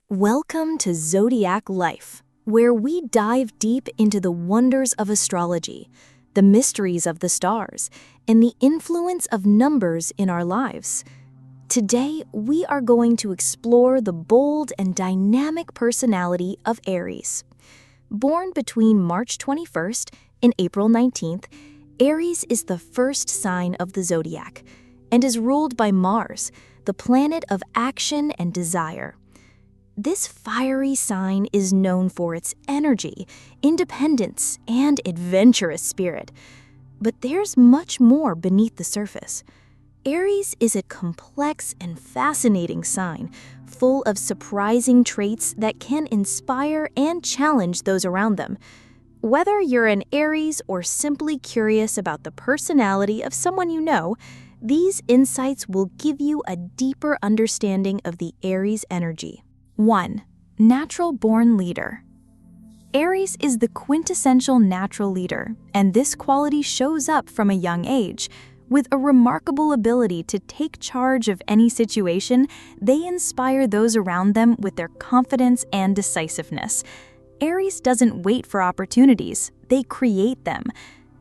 Welcome to Zodiac Life, where we dive deep into the wonders of astrology, the mysteries of the stars, and the influence of numbers in our lives. Today, we are going to explore the bold and dynamic personality of Aries. Born between March 21st and April 19th, Aries is the first sign of the zodiac and is ruled by Mars, the planet of action and desire. This fiery sign is known for its energy, independence, and adventurous spirit. But there's much more beneath the surface. Aries is a complex and fascinating sign, full of surprising traits that can inspire and challenge those around them. Whether you're an Aries or simply curious about the personality of someone you know, these insights will give you a deeper understanding of the Aries energy. 1. Natural-born leader. Aries is the quintessential natural leader, and this quality shows up from a young age. With a remarkable ability to take charge of any situation, they inspire those around them with their confidence and decisiveness. Aries doesn't wait for opportunities, they create them.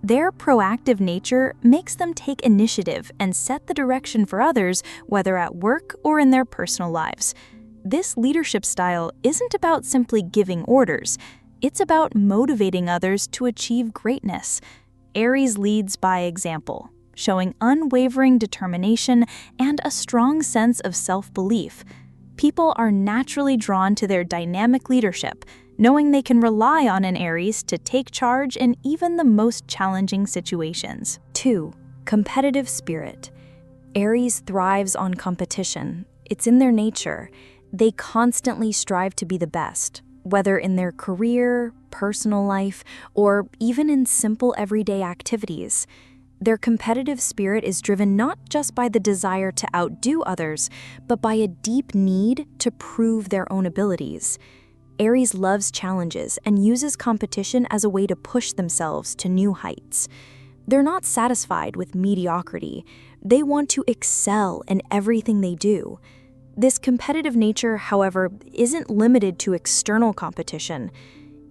Their proactive nature makes them take initiative and set the direction for others, whether at work or in their personal lives. This leadership style isn't about simply giving orders. It's about motivating others to achieve greatness. Aries leads by example, showing unwavering determination and a strong sense of self-belief. People are naturally drawn to their dynamic leadership, knowing they can rely on an Aries to take charge in even the most challenging situations. 2. Competitive spirit. Aries thrives on competition. It's in their nature. They constantly strive to be the best, whether in their career, personal life, or even in simple everyday activities. Their competitive spirit is driven not just by the desire to outdo others, but by a deep need to prove their own abilities. Aries loves challenges and uses competition as a way to push themselves to new heights. They're not satisfied with mediocrity. They want to excel in everything they do. This competitive nature, however, isn't limited to external competition.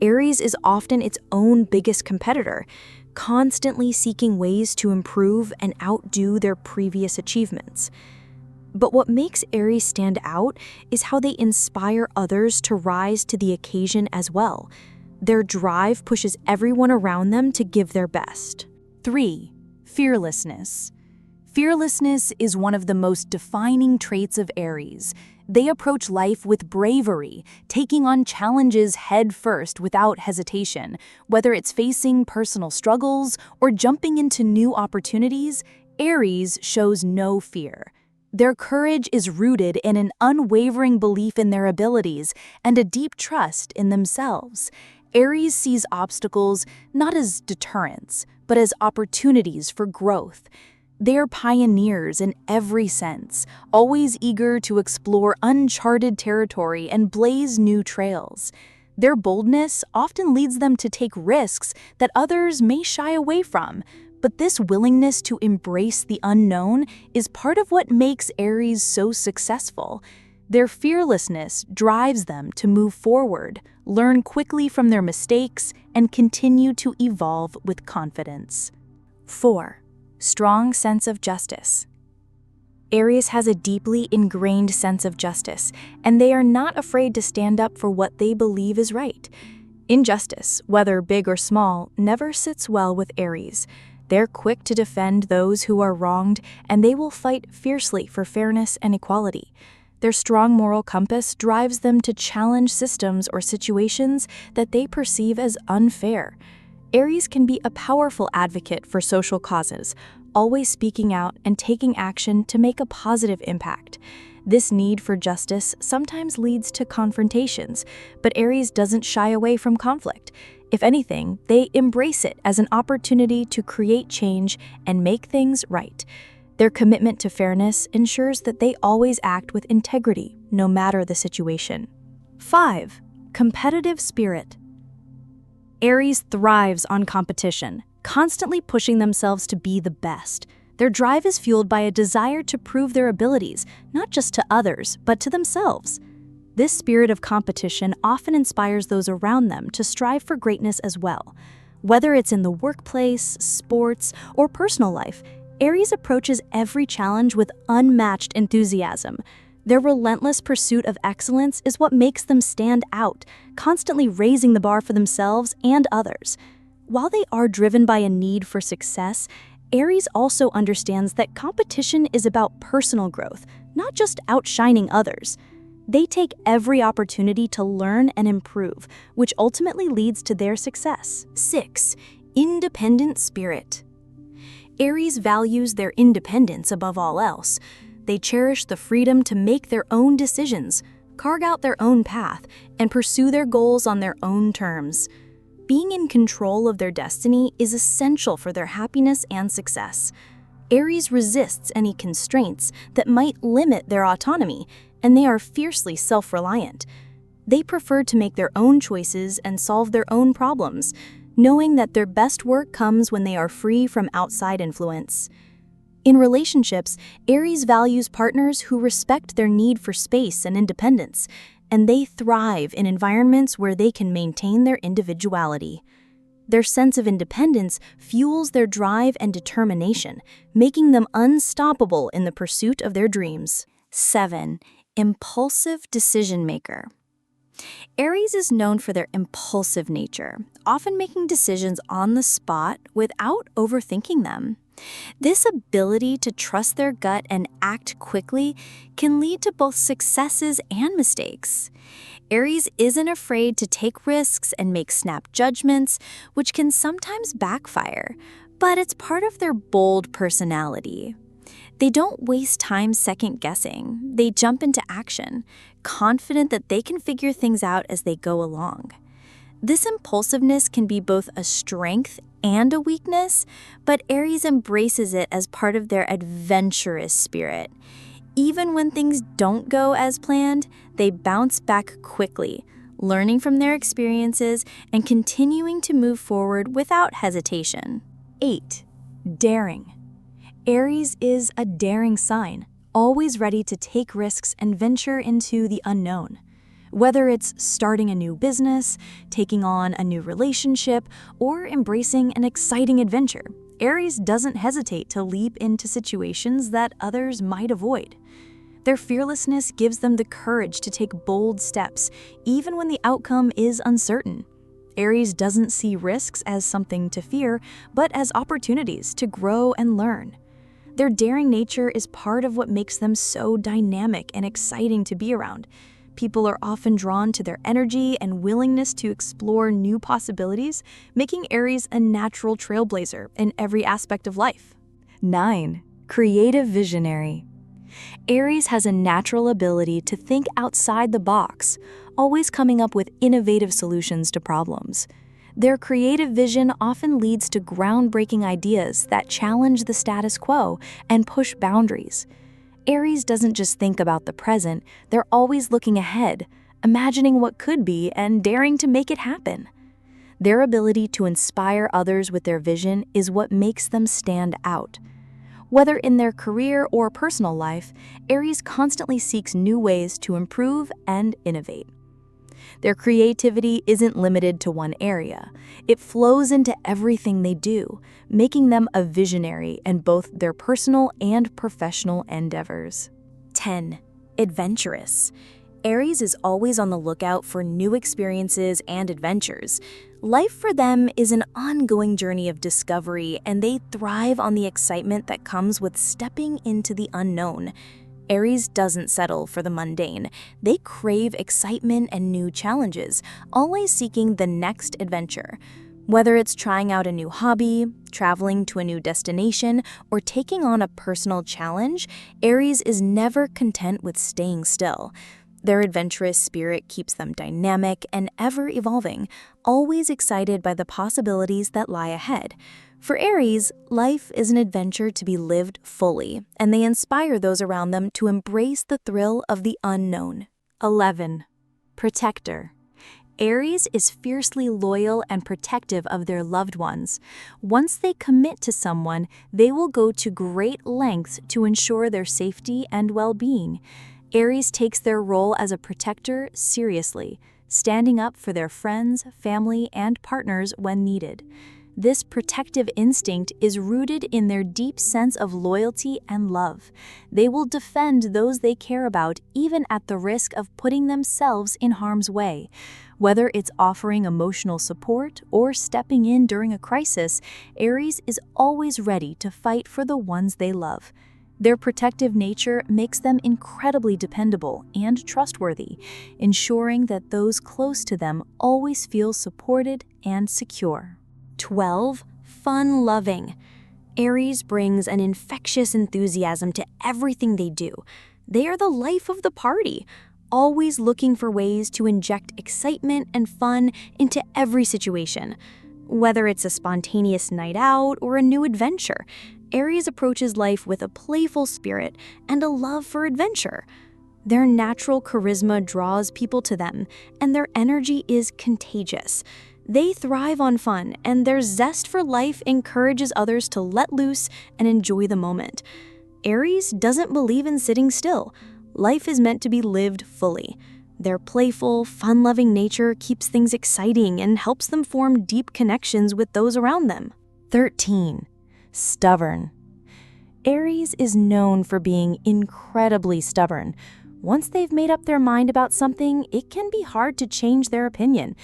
Aries is often its own biggest competitor, constantly seeking ways to improve and outdo their previous achievements. But what makes Aries stand out is how they inspire others to rise to the occasion as well. Their drive pushes everyone around them to give their best. 3. Fearlessness. Fearlessness is one of the most defining traits of Aries. They approach life with bravery, taking on challenges head first without hesitation. Whether it's facing personal struggles or jumping into new opportunities, Aries shows no fear. Their courage is rooted in an unwavering belief in their abilities and a deep trust in themselves. Aries sees obstacles not as deterrents, but as opportunities for growth. They are pioneers in every sense, always eager to explore uncharted territory and blaze new trails. Their boldness often leads them to take risks that others may shy away from, but this willingness to embrace the unknown is part of what makes Aries so successful. Their fearlessness drives them to move forward, learn quickly from their mistakes, and continue to evolve with confidence. 4. Strong sense of justice. Aries has a deeply ingrained sense of justice, and they are not afraid to stand up for what they believe is right. Injustice, whether big or small, never sits well with Aries. They're quick to defend those who are wronged, and they will fight fiercely for fairness and equality. Their strong moral compass drives them to challenge systems or situations that they perceive as unfair. Aries can be a powerful advocate for social causes, always speaking out and taking action to make a positive impact. This need for justice sometimes leads to confrontations, but Aries doesn't shy away from conflict. If anything, they embrace it as an opportunity to create change and make things right. Their commitment to fairness ensures that they always act with integrity, no matter the situation. 5. Competitive spirit. Aries thrives on competition, constantly pushing themselves to be the best. Their drive is fueled by a desire to prove their abilities, not just to others, but to themselves. This spirit of competition often inspires those around them to strive for greatness as well. Whether it's in the workplace, sports, or personal life, Aries approaches every challenge with unmatched enthusiasm. Their relentless pursuit of excellence is what makes them stand out, constantly raising the bar for themselves and others. While they are driven by a need for success, Aries also understands that competition is about personal growth, not just outshining others. They take every opportunity to learn and improve, which ultimately leads to their success. 6. Independent spirit. Aries values their independence above all else. They cherish the freedom to make their own decisions, carve out their own path, and pursue their goals on their own terms. Being in control of their destiny is essential for their happiness and success. Aries resists any constraints that might limit their autonomy, and they are fiercely self-reliant. They prefer to make their own choices and solve their own problems, knowing that their best work comes when they are free from outside influence. In relationships, Aries values partners who respect their need for space and independence, and they thrive in environments where they can maintain their individuality. Their sense of independence fuels their drive and determination, making them unstoppable in the pursuit of their dreams. 7. Impulsive decision maker. Aries is known for their impulsive nature, often making decisions on the spot without overthinking them. This ability to trust their gut and act quickly can lead to both successes and mistakes. Aries isn't afraid to take risks and make snap judgments, which can sometimes backfire, but it's part of their bold personality. They don't waste time second-guessing. They jump into action, confident that they can figure things out as they go along. This impulsiveness can be both a strength and a weakness, but Aries embraces it as part of their adventurous spirit. Even when things don't go as planned, they bounce back quickly, learning from their experiences and continuing to move forward without hesitation. 8. Daring. Aries is a daring sign, always ready to take risks and venture into the unknown. Whether it's starting a new business, taking on a new relationship, or embracing an exciting adventure, Aries doesn't hesitate to leap into situations that others might avoid. Their fearlessness gives them the courage to take bold steps, even when the outcome is uncertain. Aries doesn't see risks as something to fear, but as opportunities to grow and learn. Their daring nature is part of what makes them so dynamic and exciting to be around. People are often drawn to their energy and willingness to explore new possibilities, making Aries a natural trailblazer in every aspect of life. 9. Creative visionary. Aries has a natural ability to think outside the box, always coming up with innovative solutions to problems. Their creative vision often leads to groundbreaking ideas that challenge the status quo and push boundaries. Aries doesn't just think about the present, they're always looking ahead, imagining what could be and daring to make it happen. Their ability to inspire others with their vision is what makes them stand out. Whether in their career or personal life, Aries constantly seeks new ways to improve and innovate. Their creativity isn't limited to one area. It flows into everything they do, making them a visionary in both their personal and professional endeavors. 10. Adventurous. Aries is always on the lookout for new experiences and adventures. Life for them is an ongoing journey of discovery, and they thrive on the excitement that comes with stepping into the unknown. Aries doesn't settle for the mundane. They crave excitement and new challenges, always seeking the next adventure. Whether it's trying out a new hobby, traveling to a new destination, or taking on a personal challenge, Aries is never content with staying still. Their adventurous spirit keeps them dynamic and ever-evolving, always excited by the possibilities that lie ahead. For Aries, life is an adventure to be lived fully, and they inspire those around them to embrace the thrill of the unknown. 11. Protector. Aries is fiercely loyal and protective of their loved ones. Once they commit to someone, they will go to great lengths to ensure their safety and well-being. Aries takes their role as a protector seriously, standing up for their friends, family, and partners when needed. This protective instinct is rooted in their deep sense of loyalty and love. They will defend those they care about even at the risk of putting themselves in harm's way. Whether it's offering emotional support or stepping in during a crisis, Aries is always ready to fight for the ones they love. Their protective nature makes them incredibly dependable and trustworthy, ensuring that those close to them always feel supported and secure. 12. Fun-loving. Aries brings an infectious enthusiasm to everything they do. They are the life of the party, always looking for ways to inject excitement and fun into every situation. Whether it's a spontaneous night out or a new adventure, Aries approaches life with a playful spirit and a love for adventure. Their natural charisma draws people to them, and their energy is contagious. They thrive on fun, and their zest for life encourages others to let loose and enjoy the moment. Aries doesn't believe in sitting still. Life is meant to be lived fully. Their playful, fun-loving nature keeps things exciting and helps them form deep connections with those around them. 13. Stubborn. Aries is known for being incredibly stubborn. Once they've made up their mind about something, it can be hard to change their opinion.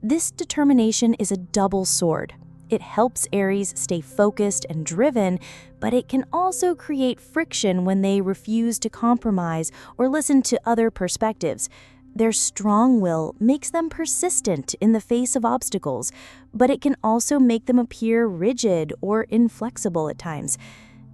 This determination is a double sword. It helps Aries stay focused and driven, but it can also create friction when they refuse to compromise or listen to other perspectives. Their strong will makes them persistent in the face of obstacles, but it can also make them appear rigid or inflexible at times.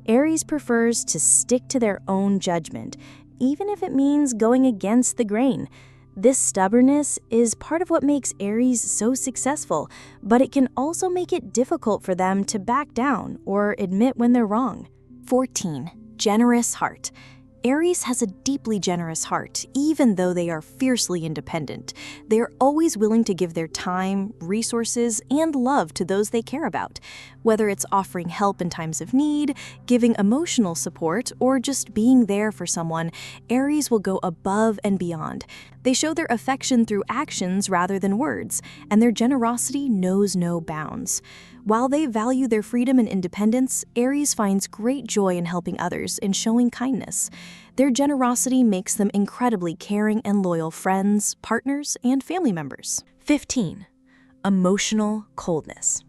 Aries prefers to stick to their own judgment, even if it means going against the grain. This stubbornness is part of what makes Aries so successful, but it can also make it difficult for them to back down or admit when they're wrong. 14. Generous heart. Aries has a deeply generous heart, even though they are fiercely independent. They are always willing to give their time, resources, and love to those they care about. Whether it's offering help in times of need, giving emotional support, or just being there for someone, Aries will go above and beyond. They show their affection through actions rather than words, and their generosity knows no bounds. While they value their freedom and independence, Aries finds great joy in helping others and showing kindness. Their generosity makes them incredibly caring and loyal friends, partners, and family members. 15. Emotional coldness.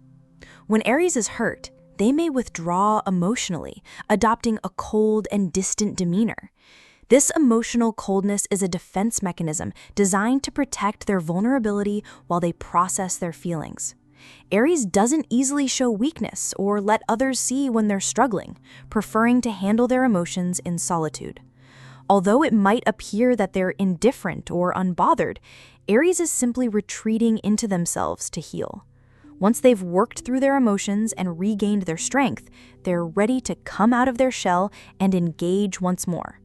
When Aries is hurt, they may withdraw emotionally, adopting a cold and distant demeanor. This emotional coldness is a defense mechanism designed to protect their vulnerability while they process their feelings. Aries doesn't easily show weakness or let others see when they're struggling, preferring to handle their emotions in solitude. Although it might appear that they're indifferent or unbothered, Aries is simply retreating into themselves to heal. Once they've worked through their emotions and regained their strength, they're ready to come out of their shell and engage once more.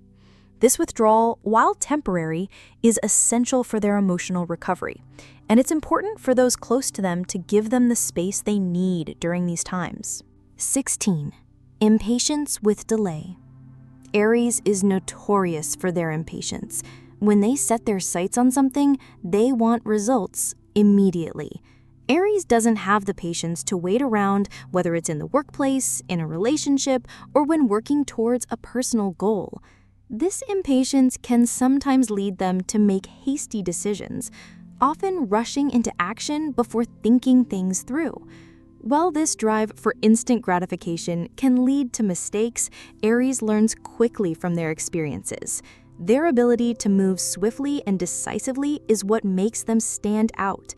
This withdrawal, while temporary, is essential for their emotional recovery, and it's important for those close to them to give them the space they need during these times. 16. Impatience with delay. Aries is notorious for their impatience. When they set their sights on something, they want results immediately. Aries doesn't have the patience to wait around, whether it's in the workplace, in a relationship, or when working towards a personal goal. This impatience can sometimes lead them to make hasty decisions, often rushing into action before thinking things through. While this drive for instant gratification can lead to mistakes, Aries learns quickly from their experiences. Their ability to move swiftly and decisively is what makes them stand out.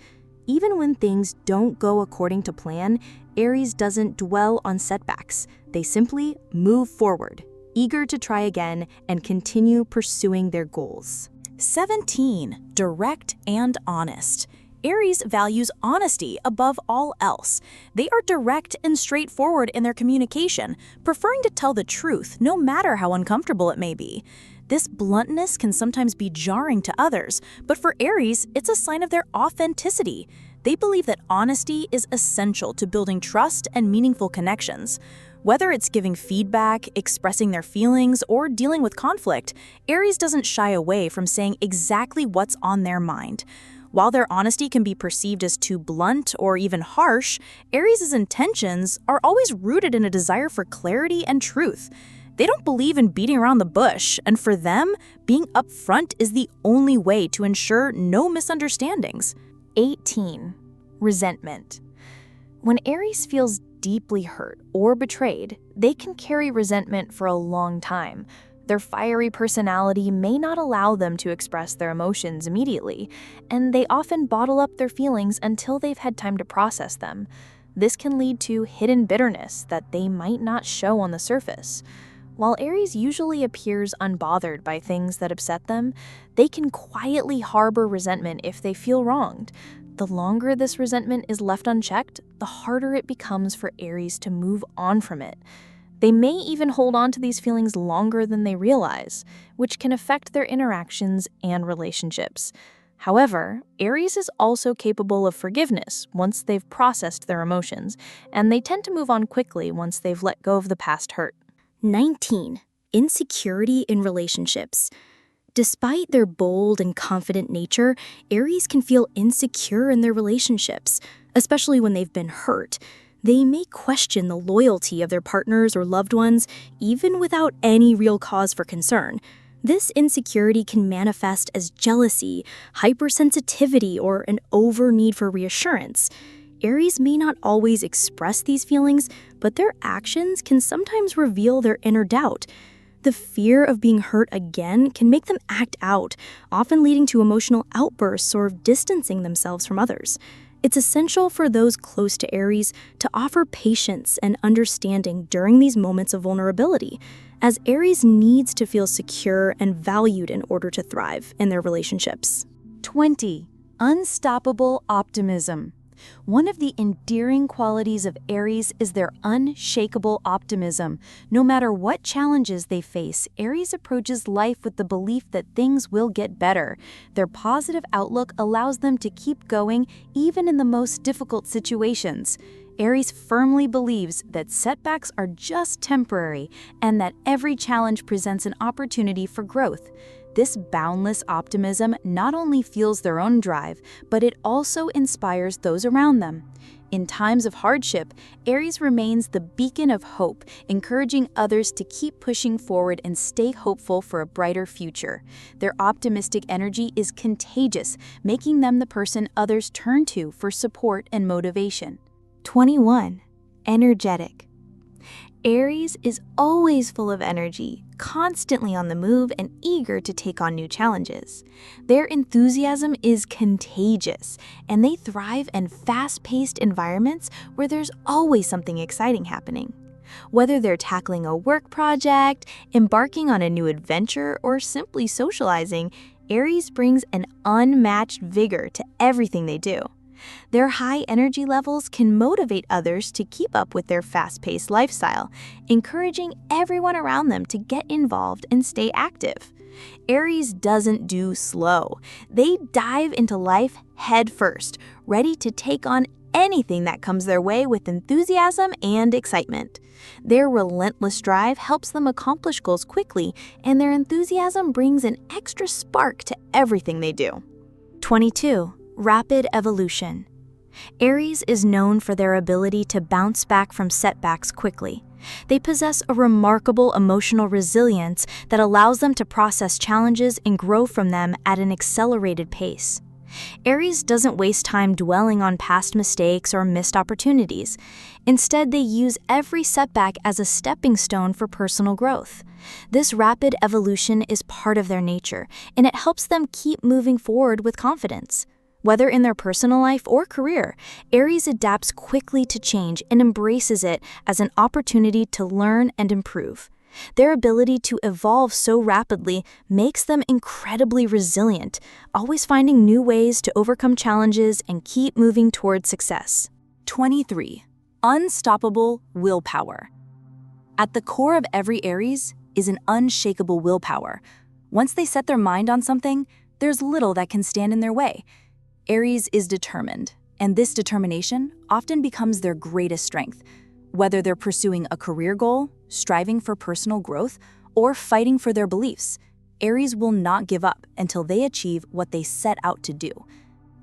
Even when things don't go according to plan, Aries doesn't dwell on setbacks. They simply move forward, eager to try again and continue pursuing their goals. 17. Direct and honest. Aries values honesty above all else. They are direct and straightforward in their communication, preferring to tell the truth no matter how uncomfortable it may be. This bluntness can sometimes be jarring to others, but for Aries, it's a sign of their authenticity. They believe that honesty is essential to building trust and meaningful connections. Whether it's giving feedback, expressing their feelings, or dealing with conflict, Aries doesn't shy away from saying exactly what's on their mind. While their honesty can be perceived as too blunt or even harsh, Aries' intentions are always rooted in a desire for clarity and truth. They don't believe in beating around the bush, and for them, being upfront is the only way to ensure no misunderstandings. 18. Resentment. When Aries feels deeply hurt or betrayed, they can carry resentment for a long time. Their fiery personality may not allow them to express their emotions immediately, and they often bottle up their feelings until they've had time to process them. This can lead to hidden bitterness that they might not show on the surface. While Aries usually appears unbothered by things that upset them, they can quietly harbor resentment if they feel wronged. The longer this resentment is left unchecked, the harder it becomes for Aries to move on from it. They may even hold on to these feelings longer than they realize, which can affect their interactions and relationships. However, Aries is also capable of forgiveness once they've processed their emotions, and they tend to move on quickly once they've let go of the past hurt. 19. Insecurity in relationships. Despite their bold and confident nature, Aries can feel insecure in their relationships, especially when they've been hurt. They may question the loyalty of their partners or loved ones, even without any real cause for concern. This insecurity can manifest as jealousy, hypersensitivity, or an over-need for reassurance. Aries may not always express these feelings, but their actions can sometimes reveal their inner doubt. The fear of being hurt again can make them act out, often leading to emotional outbursts or distancing themselves from others. It's essential for those close to Aries to offer patience and understanding during these moments of vulnerability, as Aries needs to feel secure and valued in order to thrive in their relationships. 20. Unstoppable optimism. One of the endearing qualities of Aries is their unshakable optimism. No matter what challenges they face, Aries approaches life with the belief that things will get better. Their positive outlook allows them to keep going even in the most difficult situations. Aries firmly believes that setbacks are just temporary and that every challenge presents an opportunity for growth. This boundless optimism not only fuels their own drive, but it also inspires those around them. In times of hardship, Aries remains the beacon of hope, encouraging others to keep pushing forward and stay hopeful for a brighter future. Their optimistic energy is contagious, making them the person others turn to for support and motivation. 21. Energetic. Aries is always full of energy, constantly on the move and eager to take on new challenges. Their enthusiasm is contagious, and they thrive in fast-paced environments where there's always something exciting happening. Whether they're tackling a work project, embarking on a new adventure, or simply socializing, Aries brings an unmatched vigor to everything they do. Their high energy levels can motivate others to keep up with their fast-paced lifestyle, encouraging everyone around them to get involved and stay active. Aries doesn't do slow. They dive into life head first, ready to take on anything that comes their way with enthusiasm and excitement. Their relentless drive helps them accomplish goals quickly, and their enthusiasm brings an extra spark to everything they do. 22. Rapid evolution. Aries is known for their ability to bounce back from setbacks quickly. They possess a remarkable emotional resilience that allows them to process challenges and grow from them at an accelerated pace. Aries doesn't waste time dwelling on past mistakes or missed opportunities. Instead, they use every setback as a stepping stone for personal growth. This rapid evolution is part of their nature, and it helps them keep moving forward with confidence. Whether in their personal life or career, Aries adapts quickly to change and embraces it as an opportunity to learn and improve. Their ability to evolve so rapidly makes them incredibly resilient, always finding new ways to overcome challenges and keep moving toward success. 23. Unstoppable willpower. At the core of every Aries is an unshakable willpower. Once they set their mind on something, there's little that can stand in their way. Aries is determined, and this determination often becomes their greatest strength. Whether they're pursuing a career goal, striving for personal growth, or fighting for their beliefs, Aries will not give up until they achieve what they set out to do.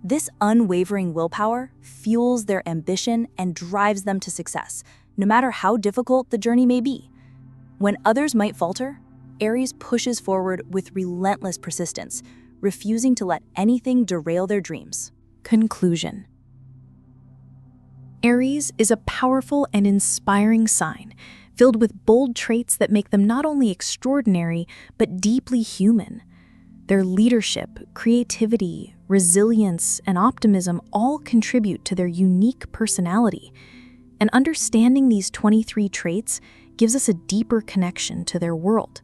This unwavering willpower fuels their ambition and drives them to success, no matter how difficult the journey may be. When others might falter, Aries pushes forward with relentless persistence, refusing to let anything derail their dreams. Conclusion. Aries is a powerful and inspiring sign, filled with bold traits that make them not only extraordinary, but deeply human. Their leadership, creativity, resilience, and optimism all contribute to their unique personality. And understanding these 23 traits gives us a deeper connection to their world.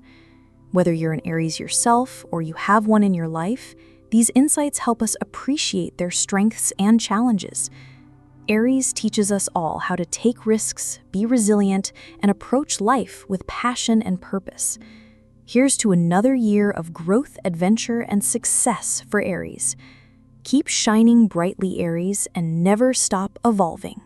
Whether you're an Aries yourself or you have one in your life, these insights help us appreciate their strengths and challenges. Aries teaches us all how to take risks, be resilient, and approach life with passion and purpose. Here's to another year of growth, adventure, and success for Aries. Keep shining brightly, Aries, and never stop evolving.